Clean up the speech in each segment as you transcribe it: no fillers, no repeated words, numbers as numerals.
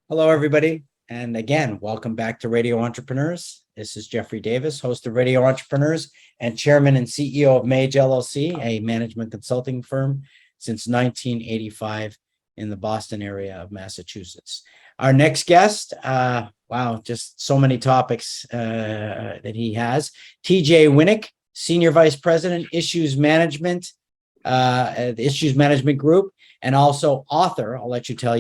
Hello, everybody. And again, welcome back to Radio Entrepreneurs. This is JDavis, host of Radio Entrepreneurs and chairman and CEO of Mage LLC, a management consulting firm since 1985 in the Boston area of Massachusetts. Our next guest, wow, just so many topics that he has. TJ Winick, Senior Vice President, Issues Management, the Issues Management Group, and also author. I'll let him tell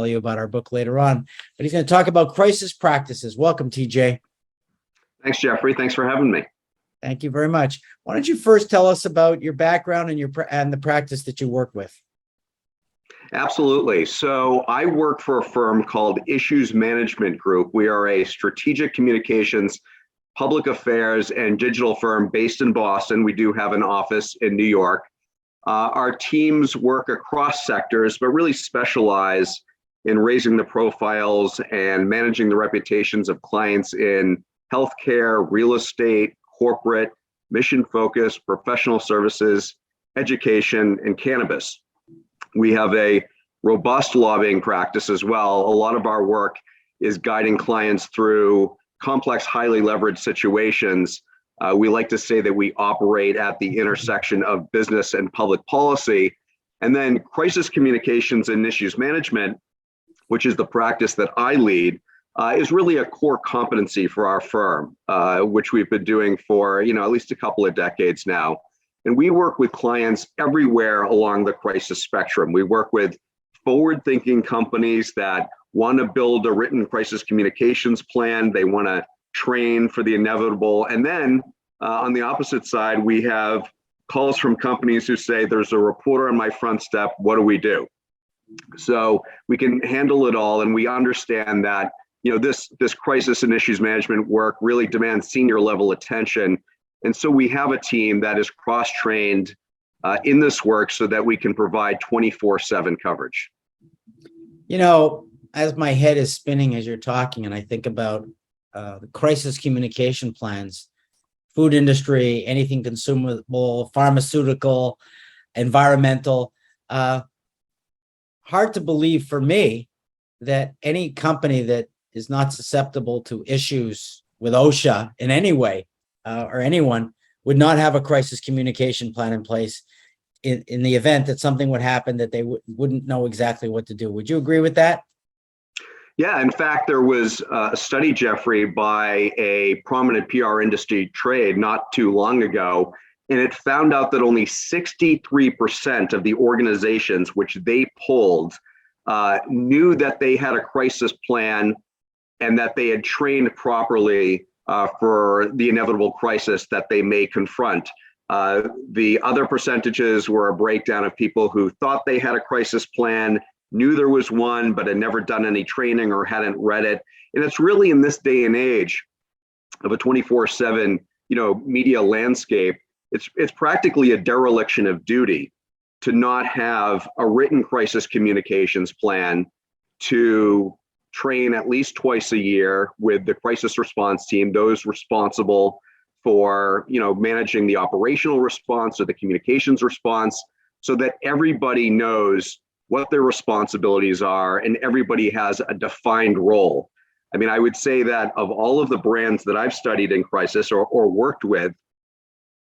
you about our book later on, but he's going to talk about crisis practices. Welcome, TJ. Thanks, Jeffrey. Thanks for having me. Thank you very much. Why don't you first tell us about your background and the practice that you work with? Absolutely. So I work for a firm called Issues Management Group. We are a strategic communications, public affairs, and digital firm based in Boston. We do have an office in New York. Our teams work across sectors, but really specialize in raising the profiles and managing the reputations of clients in healthcare, real estate, corporate, mission-focused, professional services, education, and cannabis. We have a robust lobbying practice as well. A lot of our work is guiding clients through complex, highly leveraged situations. We like to say that we operate at the intersection of business and public policy. And then crisis communications and issues management, which is the practice that I lead, is really a core competency for our firm, which we've been doing for at least a couple of decades now. And we work with clients everywhere along the crisis spectrum. We work with forward-thinking companies that want to build a written crisis communications plan. They want to train for the inevitable. And then on the opposite side, we have calls from companies who say, there's a reporter on my front step, what do we do? So we can handle it all. And we understand that this crisis and issues management work really demands senior level attention. And so we have a team that is cross-trained in this work so that we can provide 24/7 coverage. As my head is spinning as you're talking, and I think about the crisis communication plans, food industry, anything consumable, pharmaceutical, environmental, hard to believe for me that any company that is not susceptible to issues with OSHA in any way or anyone would not have a crisis communication plan in place in the event that something would happen that they wouldn't know exactly what to do. Would you agree with that? Yeah, in fact, there was a study, Jeffrey, by a prominent PR industry trade not too long ago, and it found out that only 63% of the organizations which they polled knew that they had a crisis plan and that they had trained properly for the inevitable crisis that they may confront. The other percentages were a breakdown of people who thought they had a crisis plan, knew there was one, but had never done any training or hadn't read it. And it's really in this day and age of a 24/7, media landscape, it's practically a dereliction of duty to not have a written crisis communications plan, to train at least twice a year with the crisis response team, those responsible for, managing the operational response or the communications response, so that everybody knows what their responsibilities are and everybody has a defined role. I mean, I would say that of all of the brands that I've studied in crisis or worked with,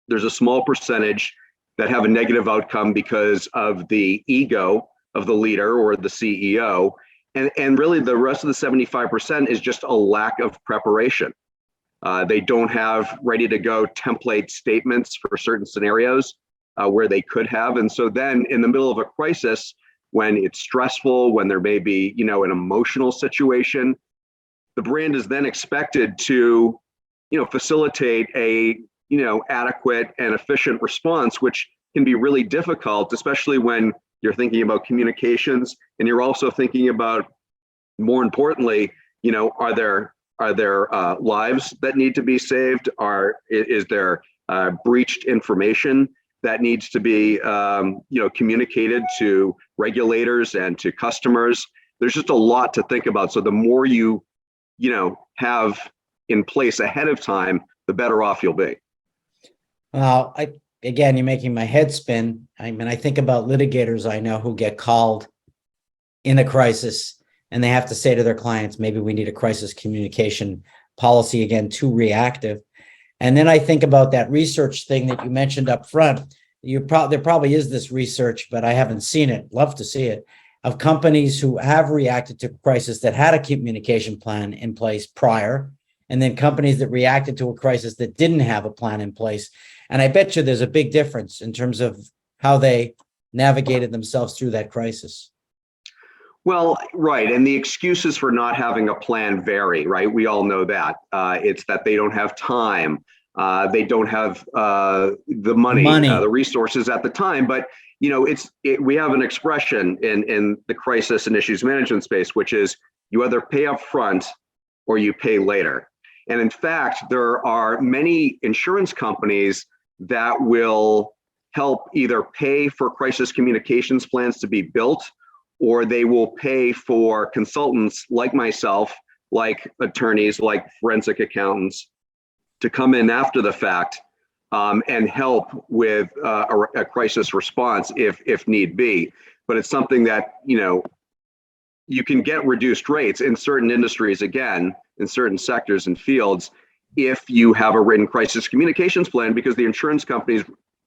there's a small percentage that have a negative outcome because of the ego of the leader or the CEO. And really the rest of the 75% is just a lack of preparation. They don't have ready to go template statements for certain scenarios where they could have. And so then in the middle of a crisis, when it's stressful, when there may be, an emotional situation, the brand is then expected to, facilitate a, adequate and efficient response, which can be really difficult, especially when you're thinking about communications and you're also thinking about, more importantly, are there lives that need to be saved? Is there breached information that needs to be communicated to regulators and to customers? There's just a lot to think about. So the more you have in place ahead of time, the better off you'll be. Well, again, you're making my head spin. I mean, I think about litigators I know who get called in a crisis and they have to say to their clients, maybe we need a crisis communication policy, again, too reactive. And then I think about that research thing that you mentioned up front. There probably is this research, but I haven't seen it. Love to see it, of companies who have reacted to crisis that had a communication plan in place prior, and then companies that reacted to a crisis that didn't have a plan in place. And I bet you there's a big difference in terms of how they navigated themselves through that crisis. Well, right. And the excuses for not having a plan vary, right? We all know that. It's that they don't have time. They don't have the money. The resources at the time. But, we have an expression in the crisis and issues management space, which is you either pay up front or you pay later. And in fact, there are many insurance companies that will help either pay for crisis communications plans to be built, or they will pay for consultants like myself, like attorneys, like forensic accountants, to come in after the fact and help with a crisis response if need be. But it's something that, you can get reduced rates in certain industries, again, in certain sectors and fields, if you have a written crisis communications plan, because the insurance companies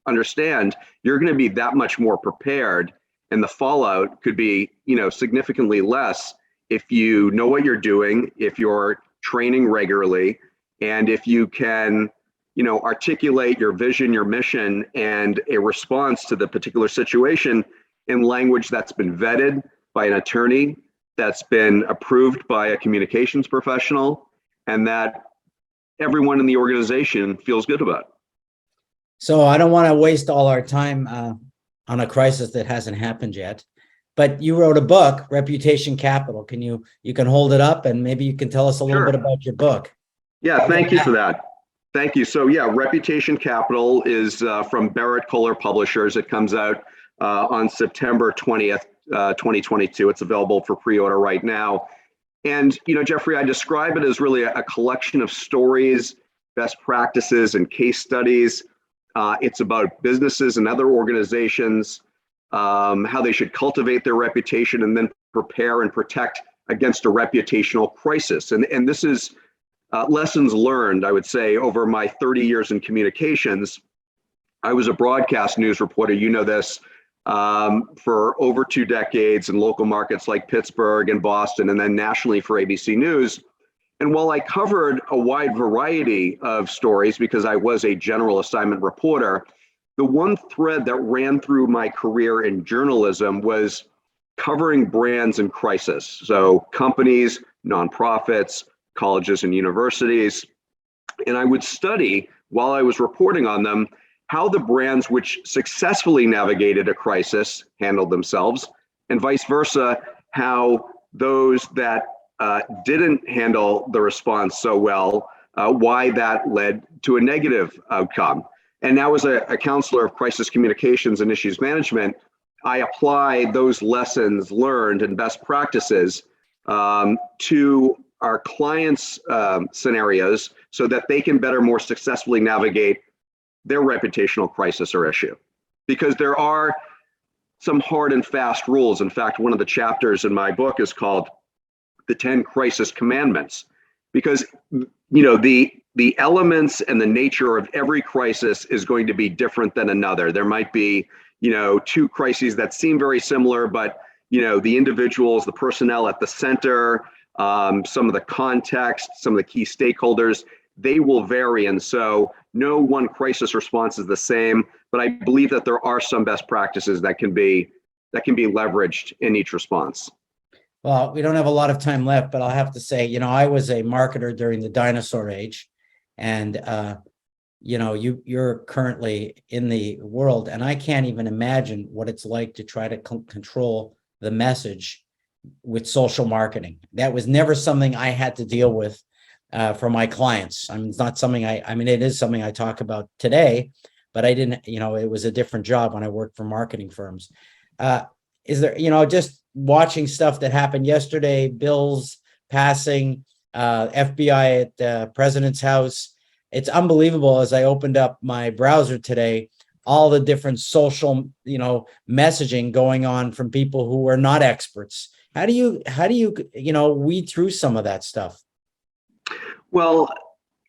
understand you're going to be that much more prepared, and the fallout could be, significantly less if you know what you're doing, if you're training regularly, and if you can, articulate your vision, your mission, and a response to the particular situation in language that's been vetted by an attorney, that's been approved by a communications professional, and that everyone in the organization feels good about. So I don't want to waste all our time on a crisis that hasn't happened yet, but you wrote a book, Reputation Capital. You can hold it up and maybe you can tell us a little bit about your book. Yeah, thank you for that. Thank you. So yeah, Reputation Capital is from Barrett Kohler Publishers. It comes out on September 20th, 2022. It's available for pre-order right now. And, Jeffrey, I describe it as really a collection of stories, best practices, and case studies. It's about businesses and other organizations, how they should cultivate their reputation and then prepare and protect against a reputational crisis. And this is lessons learned, I would say, over my 30 years in communications. I was a broadcast news reporter, you know this, for over 2 decades in local markets like Pittsburgh and Boston, and then nationally for ABC News. And while I covered a wide variety of stories because I was a general assignment reporter, the one thread that ran through my career in journalism was covering brands in crisis. So companies, nonprofits, colleges and universities. And I would study, while I was reporting on them, how the brands which successfully navigated a crisis handled themselves, and vice versa, how those that didn't handle the response so well, why that led to a negative outcome. And now as a counselor of crisis communications and issues management, I apply those lessons learned and best practices to our clients' scenarios so that they can better, more successfully navigate their reputational crisis or issue. Because there are some hard and fast rules. In fact, one of the chapters in my book is called The 10 Crisis Commandments, because the elements and the nature of every crisis is going to be different than another. There might be 2 crises that seem very similar, but the individuals, the personnel at the center, some of the context, some of the key stakeholders, they will vary. And so no one crisis response is the same, but I believe that there are some best practices that can be leveraged in each response. Well, we don't have a lot of time left, but I'll have to say, I was a marketer during the dinosaur age, and you're currently in the world, and I can't even imagine what it's like to try to control the message with social marketing. That was never something I had to deal with for my clients. I mean, it's not something it is something I talk about today, but I didn't, it was a different job when I worked for marketing firms. Is there, just watching stuff that happened yesterday, bills passing, FBI at the president's house. It's unbelievable. As I opened up my browser today, all the different social, messaging going on from people who are not experts How do you weed through some of that stuff? Well,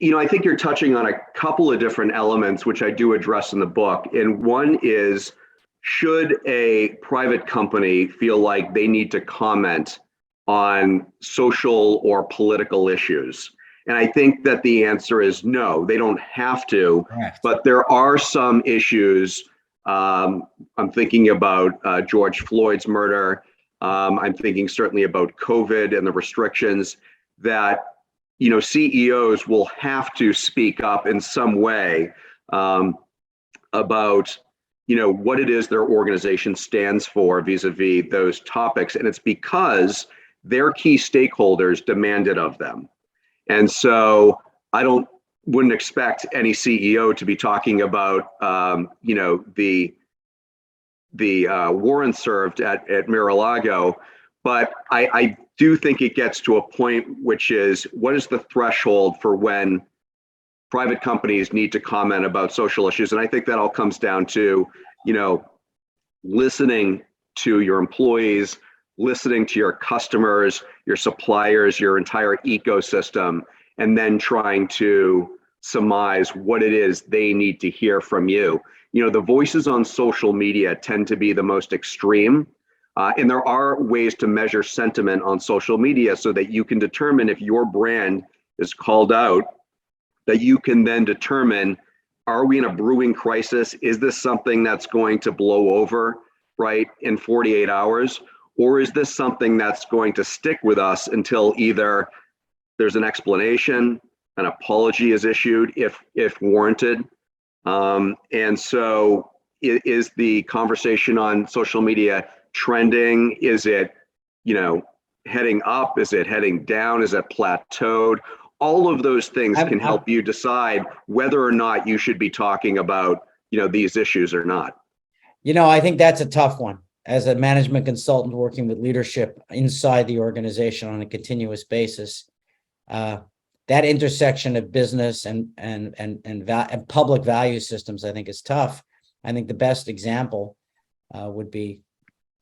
I think you're touching on a couple of different elements, which I do address in the book. And one is, should a private company feel like they need to comment on social or political issues? And I think that the answer is no, they don't have to. Correct. But there are some issues. I'm thinking about George Floyd's murder. I'm thinking certainly about COVID and the restrictions that CEOs will have to speak up in some way about what it is their organization stands for vis-a-vis those topics, and it's because their key stakeholders demand it of them. And so I wouldn't expect any CEO to be talking about the warrant served at Mar-a-Lago, but I do think it gets to a point which is, what is the threshold for when private companies need to comment about social issues? And I think that all comes down to, listening to your employees, listening to your customers, your suppliers, your entire ecosystem, and then trying to surmise what it is they need to hear from you. The voices on social media tend to be the most extreme. And there are ways to measure sentiment on social media so that you can determine if your brand is called out, that you can then determine, are we in a brewing crisis? Is this something that's going to blow over, right, in 48 hours? Or is this something that's going to stick with us until either there's an explanation, an apology is issued if warranted? And so is the conversation on social media trending? Is it, heading up? Is it heading down? Is it plateaued? All of those things can help you decide whether or not you should be talking about, these issues or not. I think that's a tough one. As a management consultant working with leadership inside the organization on a continuous basis, that intersection of business and public value systems, I think, is tough. I think the best example would be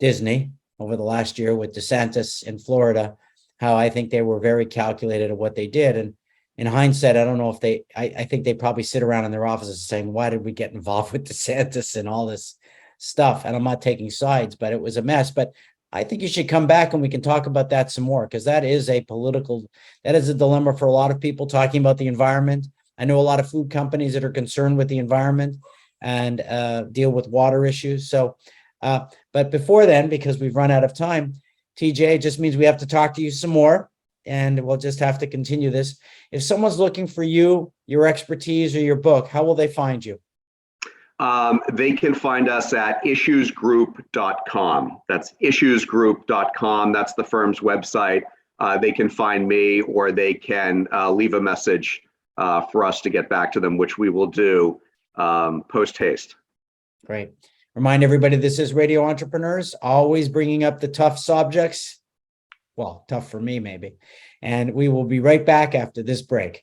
Disney over the last year with DeSantis in Florida, how I think they were very calculated at what they did. And in hindsight, I don't know if I think they probably sit around in their offices saying, why did we get involved with DeSantis and all this stuff? And I'm not taking sides, but it was a mess. But I think you should come back and we can talk about that some more, because that is a dilemma for a lot of people talking about the environment. I know a lot of food companies that are concerned with the environment and deal with water issues. So, but before then, because we've run out of time, TJ, just means we have to talk to you some more, and we'll just have to continue this. If someone's looking for you, your expertise, or your book, how will they find you? They can find us at issuesgroup.com. That's issuesgroup.com. That's the firm's website. They can find me, or they can leave a message for us to get back to them, which we will do post haste. Great. Remind everybody, this is Radio Entrepreneurs, always bringing up the tough subjects. Well, tough for me, maybe. And we will be right back after this break.